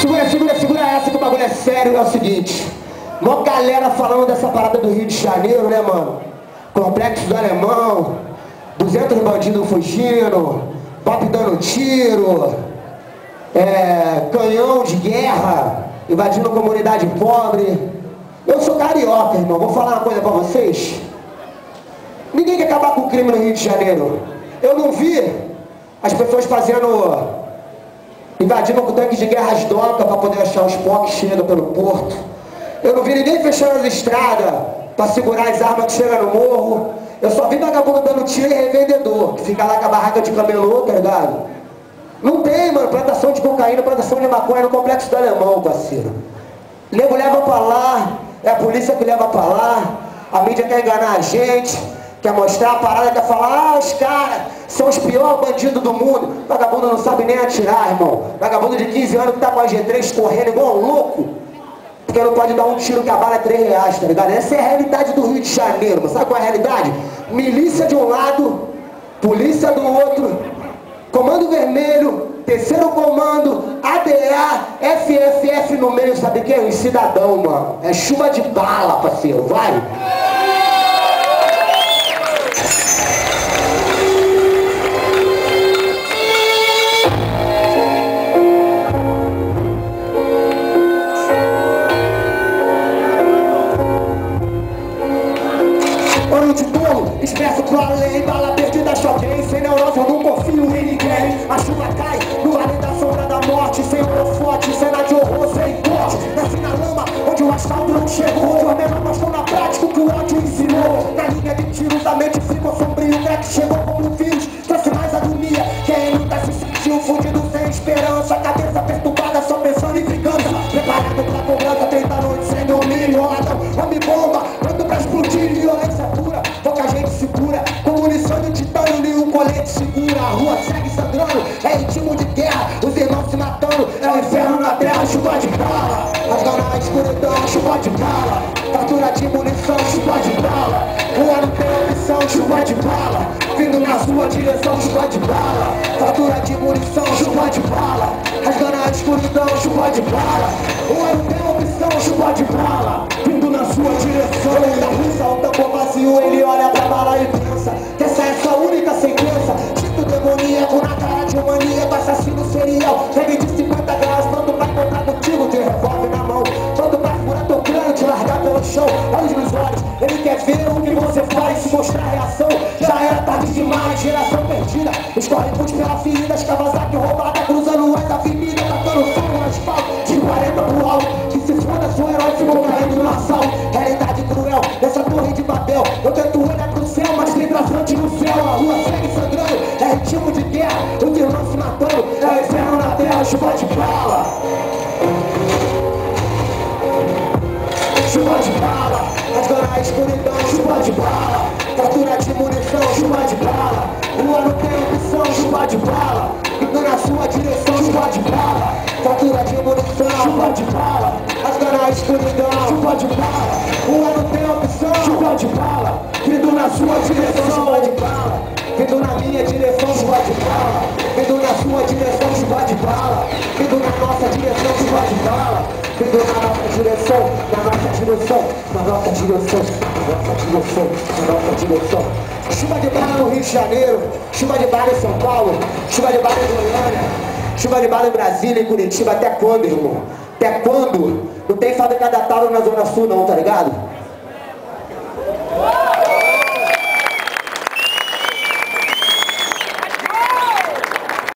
Segura essa que o bagulho é sério. É o seguinte, mó galera falando dessa parada do Rio de Janeiro, né, mano? Complexo do Alemão, 200 bandidos fugindo, papo dando tiro, canhão de guerra, invadindo comunidade pobre. Eu sou carioca, irmão, vou falar uma coisa pra vocês. Ninguém quer acabar com o crime no Rio de Janeiro. Eu não vi as pessoas invadindo com tanques de guerra as docas para poder achar os pó que chegam pelo porto. Eu não vi ninguém fechando as estradas para segurar as armas que chegam no morro. Eu só vi vagabundo dando tiro e revendedor, que fica lá com a barraca de camelô, tá ligado? Não tem, mano, plantação de cocaína, plantação de maconha no Complexo do Alemão, parceiro. Nego leva pra lá, é a polícia que leva pra lá, a mídia quer enganar a gente, quer mostrar a parada, quer falar, os caras são os piores bandidos do mundo. Vagabundo não sabe nem atirar, irmão. Vagabundo de 15 anos que tá com a G3 correndo igual um louco, porque não pode dar um tiro que a bala é R$3, tá ligado? Essa é a realidade do Rio de Janeiro, mas sabe qual é a realidade? Milícia de um lado, polícia do outro, Comando Vermelho, terceiro comando, ADA, FFF no meio, sabe o que é? Os cidadão, mano. É chuva de bala, parceiro, vai! Expresso pro além, bala perdida, choquei. Sem neurose eu não confio em ninguém. A chuva cai no vale da sombra da morte. Sem holofote, cena de horror, sem corte. Nasci na lama, onde o asfalto não chegou. Os menores mostram na prática o que o ódio ensinou. Na linha de tiros a mente ficou sombrio. O crack chegou como um vírus, trouxe mais agonia. Quem nunca se sentiu fundido sem esperança. Cabeça perturbada, só pensando em vingança. Preparado pra cobrança, 30 noites sem dormir. Roladão, homem bomba, pronto pra explodir. Violência pura, pouca gente segura. Com munição de titânio, nenhum colete segura. A rua segue sangrando, é ritmo de guerra. Os irmãos se matando, é o inferno na terra. Chuva de bala, rasgando na escuridão. Chuva de bala, captura de munição. Chuva de bala, rua não tem opção. Chuva de bala, vindo na sua direção. Chuva de bala, captura de munição. Chuva de bala, rasgando na escuridão. Chuva de bala, rua não tem opção. Chuva de bala, vindo na sua direção. Da russa, o tambor vazio, ele olha pra bala e pensa que essa é sua única sentença. Tito demoníaco na cara de um maníaco, assassino serial. Segue de 50 graus, pronto pra encontrar contigo. Tem revólver na mão, pronto pra furar teu crânio, te largar pelo chão. Olhos nos olhos, ele quer ver o que você faz, se mostrar a reação. Já era tarde demais, geração perdida. Escorre pus pela ferida, Kawasaki roubada, cruzando as avenidas, tacando fogo no asfalto, de 40 pro alto. Que se foda, sou herói, ficou caindo no assalto. Realidade cruel, dessa torre de Babel. Eu tento olhar pro céu, mas tem traçante no céu. A rua segue sangrando, é ritmo de guerra. Os irmãos se matando, é o inferno na terra. Chuva de bala, chuva de bala, rasgando a escuridão. Chuva de bala, captura de munição. Chuva de bala, rua não tem opção. Chuva de bala, indo na sua direção. Chuva de bala, captura de munição. Chuva de bala, rasgando a escuridão. Chuva de bala, rua não tem opção. Chuva de bala, vindo na sua direção. Chuva de bala, vindo na minha direção. Chuva de bala, vindo na sua direção. Chuva de bala, vindo na nossa direção. Chuva de bala, vindo na nossa direção. Na nossa direção, na nossa direção, na nossa direção, na nossa direção. Chuva de bala no Rio de Janeiro, chuva de bala em São Paulo, chuva de bala em Goiânia, chuva de bala em Brasília, em Curitiba. Até quando, irmão? Até quando? Não tem fábrica da Tauro na Zona Sul não, tá ligado?